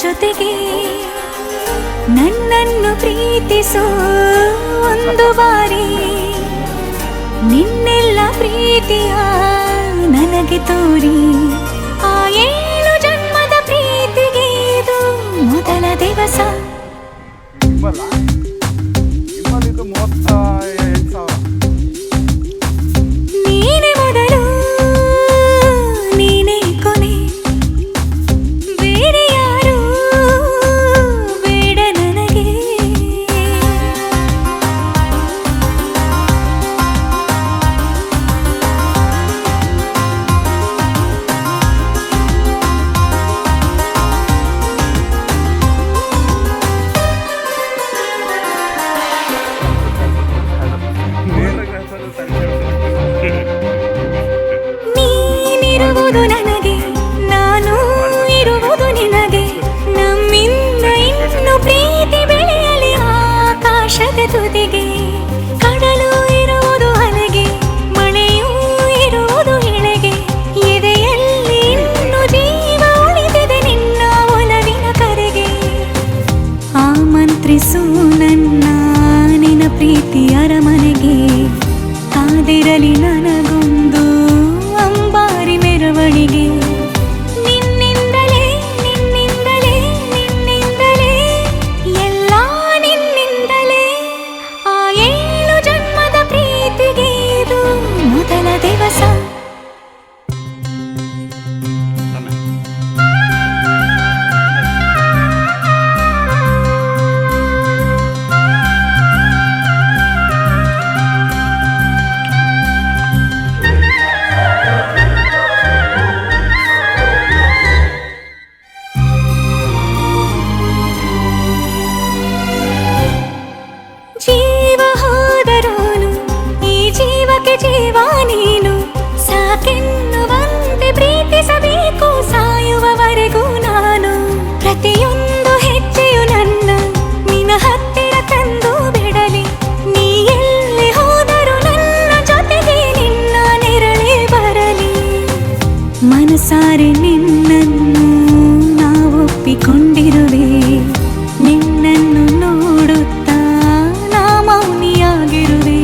ಜೊತೆಗೆ ನನ್ನನ್ನು ಪ್ರೀತಿಸೋ ಒಂದು ಬಾರಿ ನಿನ್ನೆಲ್ಲ ಪ್ರೀತಿಯ ನನಗೆ ತೋರಿ ಆ 7 ಜನ್ಮದ ಪ್ರೀತಿಗೆ ಇದು ಮೊದಲ ದಿವಸ ನೀನೆ ಮೊದಲು ನೀನೆ ಕೊನೆ ಬೇರೆ ಯಾರು ಬೇಡ ನನಗೆ ನೀನಿರುವುದು ನನಗೆ ನಾನು ಇರುವುದು ನಿನಗೆ ನಮ್ಮಿಂದ ಇನ್ನು ಪ್ರೀತಿ ಬೆಳೆಯಲಿ ಆಕಾಶದ ತುದಿಗೆ ಕಡಲು ಇರುವುದು ಅಲೆಗೆ ಮಳೆಯೂ ಇರುವುದು ಎಳೆಗೆ ಎದೆಯಲ್ಲಿ ಇನ್ನು ಜೀವ ಉಳಿದಿದೆ ನಿನ್ನ ಒಲವಿನ ಕರೆಗೆ ಆಮಂತ್ರಿಸು ನನ್ನ ನಿನ್ನ ಪ್ರೀತಿ ಅರಮನೆಗೆ ಕಾದಿರಲಿ ನನಗೊಂದು ಅಂಬಾರಿ ಮೆರವಣಿಗೆ ನಿನ್ನಿಂದಲೇ ನಿನ್ನಿಂದಲೇ ನಿನ್ನಿಂದಲೇ ಎಲ್ಲ ನಿನ್ನಿಂದಲೇ ಆ 7 ಜನ್ಮದ ಪ್ರೀತಿಗೆ ಇದು ಮೊದಲ ದಿವಸ ಜೀವ ಹೋದರೋನು ಈ ಜೀವಕ್ಕೆ ಜೀವ ನೀನು ಸಾಕೆನ್ನುವಂತೆ ಪ್ರೀತಿಸಬೇಕು ಸಾಯುವವರೆಗೂ ನಾನು ಪ್ರತಿಯೊಂದು ಹೆಜ್ಜೆಯು ನನ್ನ ನಿನ್ನ ಹತ್ತಿರ ತಂದು ಬಿಡಲಿ ನೀ ಎಲ್ಲಿ ಹೋದರೂ ನನ್ನ ಜೊತೆಗೆ ನಿನ್ನ ನೆರಳೇ ಬರಲಿ ಮನಸಾರೆ ನಿನ್ನನ್ನು ನಾವೊಪ್ಪಿಕೊಂಡಿರುವೆ ನಿನ್ನನ್ನು ನೋಡುತ್ತಾ ನಾ ಮೌನಿಯಾಗಿರುವೆ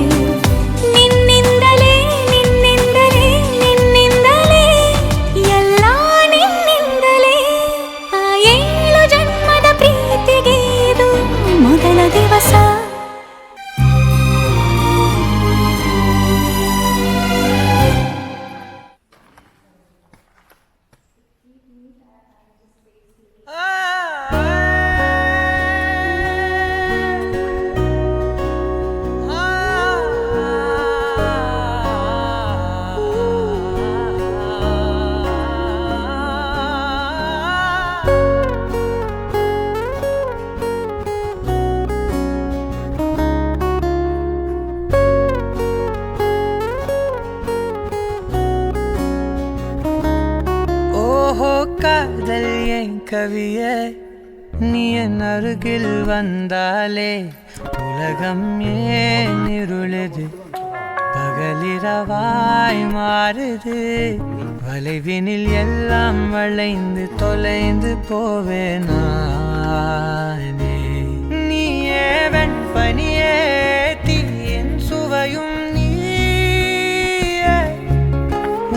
ನಿನ್ನಿಂದಲೇ ನಿನ್ನಿಂದಲೇ ನಿನ್ನಿಂದಲೇ ಎಲ್ಲ ನಿನ್ನಿಂದಲೇ ಆ 7 ಜನ್ಮದ ಪ್ರೀತಿಗೆ ಇದು ಮೊದಲ ದಿವಸ காதல் என் கவியே நீ என் அருகில் வந்தாலே உலகம் ஏன் இருளுது பகலிரவாய் மாறுது வளைவினில் எல்லாம் வளைந்து தொலைந்து போவேனானே நீயே வெண்பனியே தீயின் சுவையும் நீயே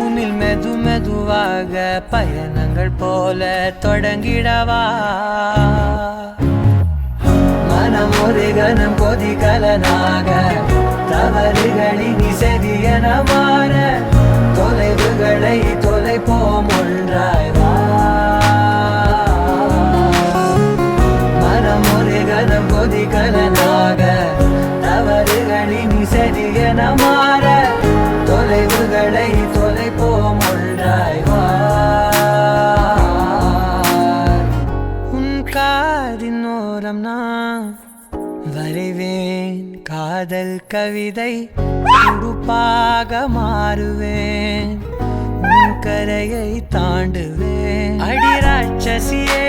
உன்னில் மெது மெதுவாக பயணங்கள் போல தொடங்கிடவா மனம் ஒரு கணம் கொதிகலனாக தவறுகளின் செதியன மாற தொலைவுகளை தொலைப்போம் ஒன்றாய் வா மனம் ஒரு கணம் கொதிகலனாக தவறுகளின் செதியன மாற தொலைவுகளை தொலைப்போம் ஒன்றாய் வா உன் காதினோரம் நான் வரைவேன் காதல் கவிதை உடுப்பாக மாறுவேன் உன் கரையை தாண்டுவேன் அடி ராட்சசியே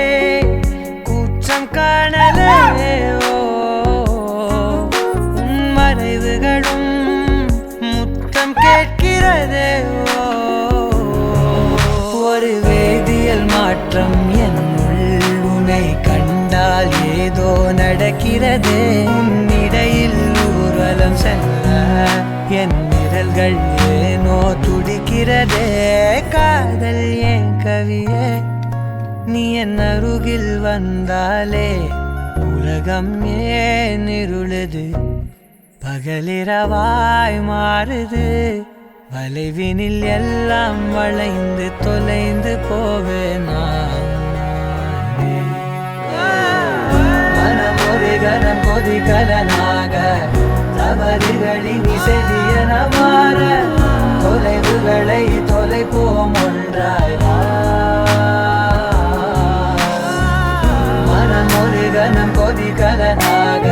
கூச்சம் காணலே உன் மறைவுகளும் முத்தம் கேட்கிறதே ஒரு வேதியியல் மாற்றம் என்னுள் உன்னை நடக்கிறதே இடையில் ஊர்வலம் செல்ல என் விரல்கள் ஏனோ துடிக்கிறதே காதல் ஏன் கவியே நீ என் அருகில் வந்தாலே உலகம் ஏன் இருளுது பகலிரவாய் மாறுது வளைவினில் எல்லாம் வளைந்து தொலைந்து போவேனா மனம் ஒரு கணம் கொதிகலனாக தவறுகளின் இசையன மாற தொலைவுகளை தொலைப்போம் ஒன்றாய் மனம் ஒரு கணம் கொதிகலனாக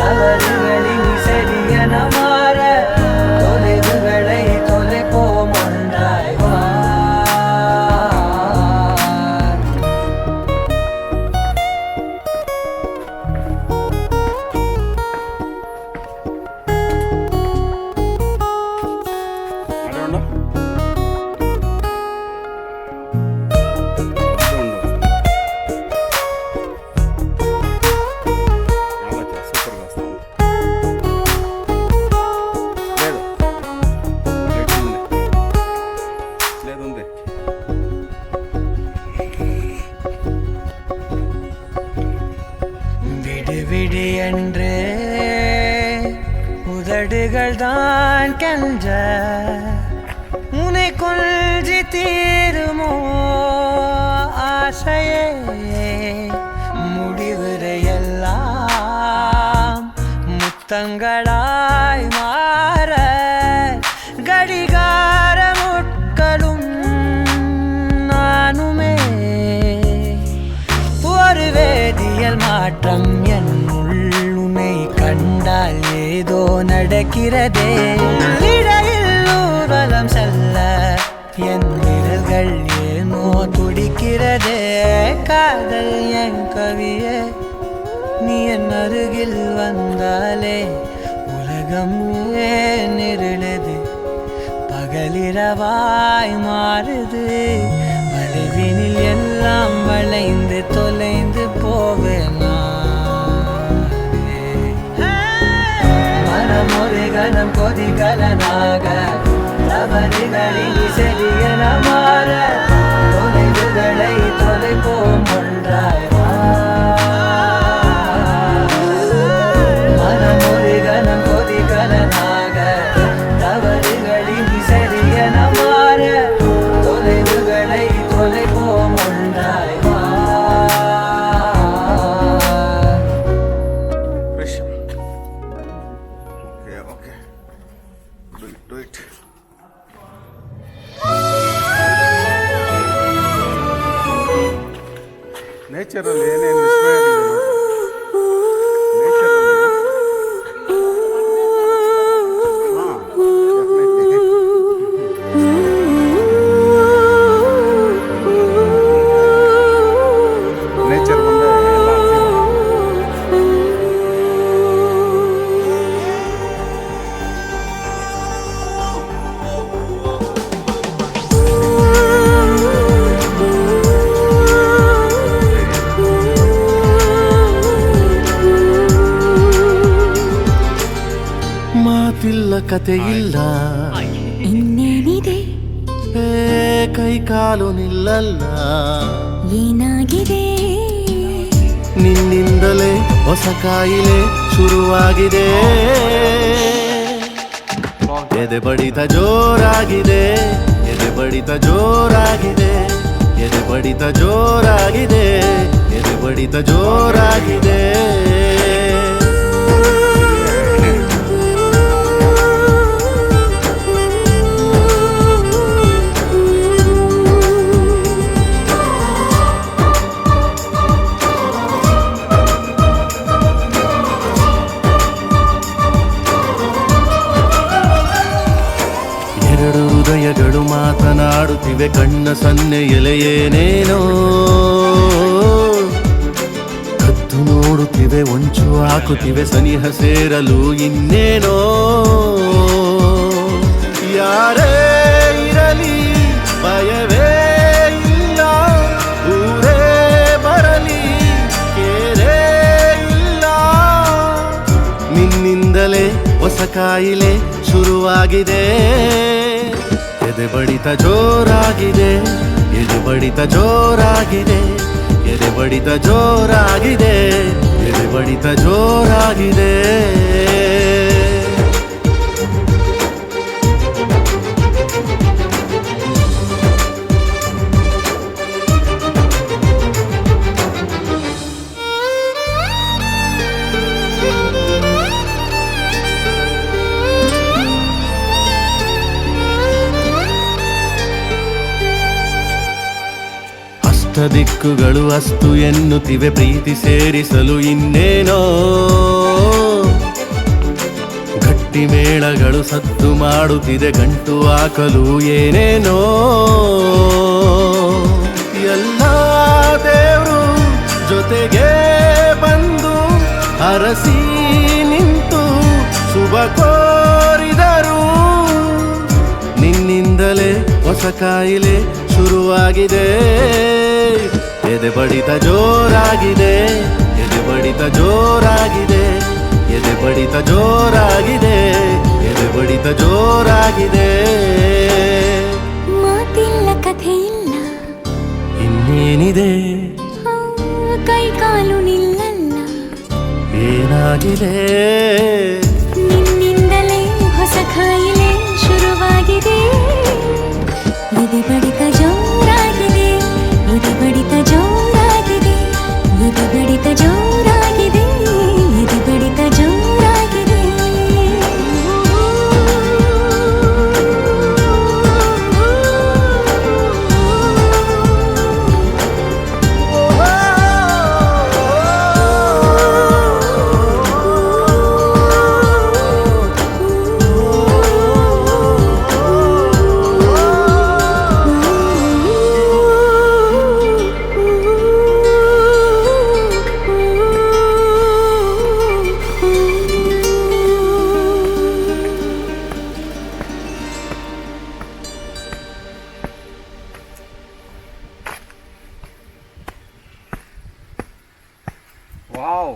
தவறுகளின் இசையன மாற தொலைவுகளை தொலைப்போம் ஒன்றாய் விடு என்று உதடுகள் தான் கென்ற உனை கொள்ஜி தீருமோ ஆசையே முடிவுரை எல்லாம் முத்தங்களாய் மாற கடிகார முட்களும் நானுமே ஒரு வேதியியல் மாற்றம் உன்னை கண்டால் ஏதோ நடக்கிறதே இடையில் ஊர்வலம் செல்ல என் விரல்கள் ஏனோ துடிக்கிறதே காதல் என் கவியே நீ என் அருகில் வந்தாலே உலகம் ஏன் இருளுது பகலிரவாய் மாறுது வளைவினில் எல்லாம் வளைந்து தொலைந்து போவேனா மனம் ஒரு கணம் கொதிகலனாக தவறுகளின் இசையன மாற தொலைவுகளை தொலைப்போம் ஒன்றாய் மனம் ஒரு கணம் கொதிகலனாக தவறுகளின் இசையன மாற தொலைவுகளை தொலைப்போம் ஒன்றாய் Do it. ನೇಚರಲ್ಲಿ ಏನೇನು ವಿಸ್ಮಯ ಇದೆ ನೇಚರ್ ಬಂದ ಮಾತಿಲ್ಲ ಕತೆ ಇಲ್ಲ ಇನ್ನೇನಿದೆ ಕೈ ಕಾಲು ನಿಲ್ಲಲ್ಲ ಏನಾಗಿದೆ ನಿನ್ನಿಂದಲೇ ಹೊಸ ಕಾಯಿಲೆ ಶುರುವಾಗಿದೆ ಎದೆ ಬಡಿತ ಜೋರಾಗಿದೆ ಎದೆ ಬಡಿತ ಜೋರಾಗಿದೆ ಎದೆ ಬಡಿತ ಜೋರಾಗಿದೆ ಎದೆ ಬಡಿತ ಜೋರಾಗಿದೆ ಹೃದಯಗಳು ಮಾತನಾಡುತ್ತಿವೆ ಕಣ್ಣ ಸನ್ನೆ ಎಲೆಯೇನೇನೋ ಕತ್ತು ನೋಡುತ್ತಿವೆ ಒಂಚು ಹಾಕುತ್ತಿವೆ ಸನಿಹ ಸೇರಲು ಇನ್ನೇನೋ ಯಾರೇ ಇರಲಿ ಭಯವೇ ಇಲ್ಲ ಊರೇ ಬರಲಿ ಕೇರೇ ಇಲ್ಲ ಕಾಯಿಲೆ ಶುರುವಾಗಿದೆ. ಎದೆ ಬಡಿತ ಜೋರಾಗಿದೆ, ಎದೆ ಬಡಿತ ಜೋರಾಗಿದೆ, ಎದೆ ಬಡಿತ ಜೋರಾಗಿದೆ, ಎದೆ ಬಡಿತ ಜೋರಾಗಿದೆ. ದಿಕ್ಕುಗಳು ಅಸ್ತು ಎನ್ನುತ್ತಿವೆ, ಪ್ರೀತಿ ಸೇರಿಸಲು ಇನ್ನೇನೋ. ಗಟ್ಟಿ ಮೇಳಗಳು ಸದ್ದು ಮಾಡುತ್ತಿದೆ, ಗಂಟು ಹಾಕಲು ಏನೇನೋ. ಎಲ್ಲ ದೇವರು ಜೊತೆಗೆ ಬಂದು ಹರಸಿ ನಿಂತು ಶುಭ ಕೋರಿದರು. ನಿನ್ನಿಂದಲೇ ಹೊಸ ಕಾಯಿಲೆ ಶುರುವಾಗಿದೆ. ಎದೆ ಬಡಿತ ಜೋರಾಗಿದೆ, ಎದೆ ಬಡಿತ ಜೋರಾಗಿದೆ, ಎದೆ ಬಡಿತ ಜೋರಾಗಿದೆ, ಎದೆ ಬಡಿತ ಜೋರಾಗಿದೆ. ಮಾತಿಲ್ಲ ಕಥೆ ಇಲ್ಲ, ಇನ್ನೇನಿದೆ ಕೈ ಕಾಲು ನಿಲ್ಲಲ್ಲ. ಏನಾಗಿದೆ? ನಿನ್ನಿಂದಲೇ ಹೊಸ ಕಾಯಿಲೆ ಶುರುವಾಗಿದೆ. ಎದೆ ಬಡಿತ ಜೋರಾಗಿದೆ, ಎದೆ ಬಡಿತ ಜೋರಾಗಿದೆ, ಎದೆ ಬಡಿತ ಜೋರಾಗಿದೆ, ಎದೆ ಬಡಿತ ಜೋರಾಗಿದೆ. ವಾವ್,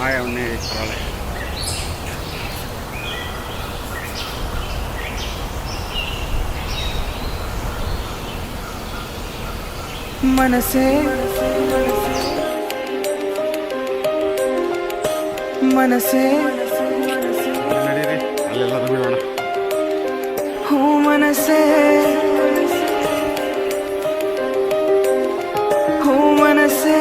ಅವನ್ನೇ ಪರವಾಗಿಲ್ಲ. ಮನಸೇ ಮನಸೇ ನಡೀರಿ, ಅಲ್ಲೆಲ್ಲರೂ ಬಿಡೋಣ. ಹೂ ಮನಸೇ, ಹೂ ಮನಸೇ.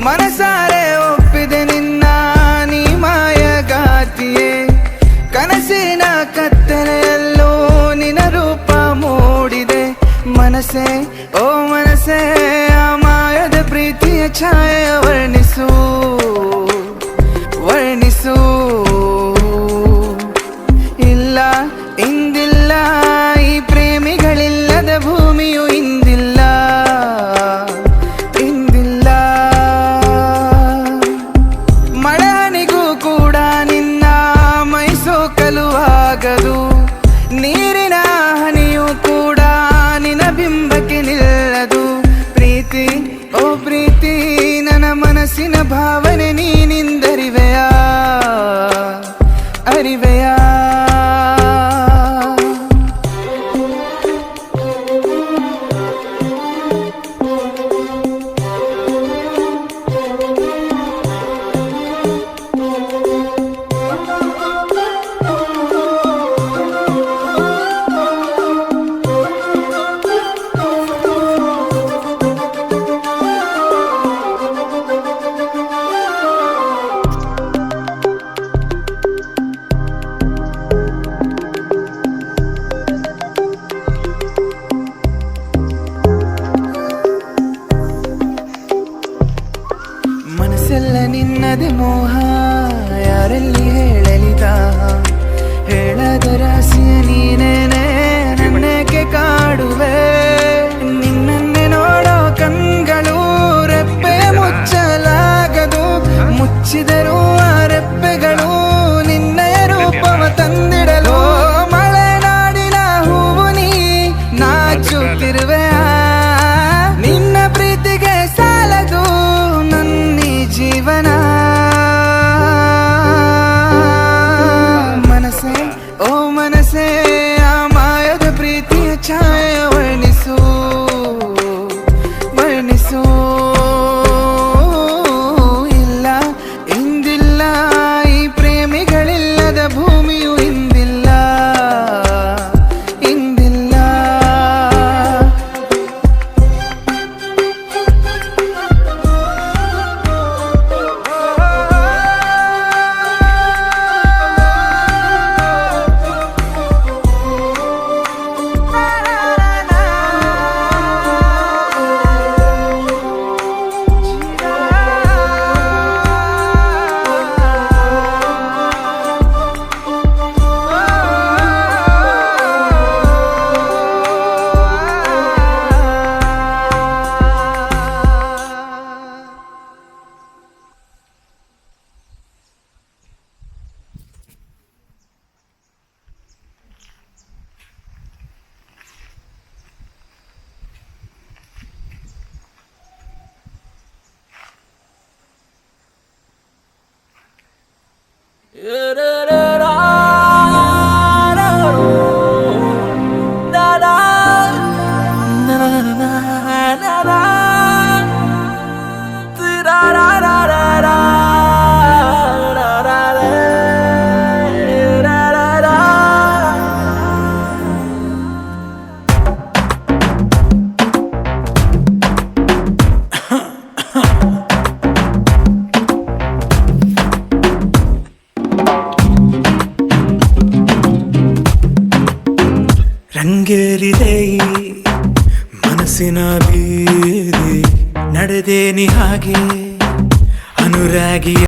ಮನಸಾರೆ ಒಪ್ಪಿದೆ ನಿನ್ನ ನೀ ಮಾಯಗಾತಿಯೇ. ಕನಸಿನ ಕತ್ತಲೆಯಲ್ಲೂ ನಿನ ರೂಪ ಮೂಡಿದೆ. ಮನಸ್ಸೇ ಓ ಮನಸ್ಸೇ, ಆ ಮಾಯದ ಪ್ರೀತಿಯ ಛಾಯೆಯ ವರ್ಣಿಸು ವರ್ಣಿಸು. ಇಲ್ಲ ಇಂದಿಲ್ಲ ಈ ಪ್ರೇಮಿಗಳಿಲ್ಲದ ಭೂಮಿಯು ಇಂದಿಲ್ಲ ಇಂದಿಲ್ಲ. ಎಲ್ಲ ನಿನ್ನದೆ ಮೋಹ ಯಾರಲ್ಲಿ ಹೇಳಲಿದ ಹೇಳದ ರಾಸಿಯ ನೀನೇನೆ ನನ್ನೇಕೆ ಕಾಡುವೆ ನಿನ್ನನ್ನೇ ನೋಡೋ ಕಣ್ಗಳು ರೆಪ್ಪೆ ಮುಚ್ಚಲಾಗದು ಮುಚ್ಚಿದರೂ ಆ ರೆಪ್ಪೆಗಳು ನಿನ್ನಯ ರೂಪವ ತಂದಿಡಲು ಮಲೆನಾಡಿನ ಹೂವು ನೀ ನಾಚುತ್ತಿರುವೆ ನಿನ್ನ ಪ್ರೀತಿಗೆ ಸಾಲದು ನನ್ನಿ ಜೀವನ ಮನಸ್ಸೇ ಓ ಮನಸ್ಸೇ ಆ ಮಾಯದ ಪ್ರೀತಿಯ ಛಾಯೆ ವರ್ಣಿಸು ವರ್ಣಿಸು ಇಲ್ಲ ಇಂದಿಲ್ಲ ಈ ಪ್ರೇಮಿಗಳಿಲ್ಲದ ಭೂಮಿಯು ಇಂದಿಲ್ಲ ಇಂದಿಲ್ಲ ರಂಗೇರಿದೆ ಈ ಮನಸ್ಸಿನ ಬೀದಿ ನಡೆದೇನಿ ಹಾಗೆ ಅನುರಾಗಿ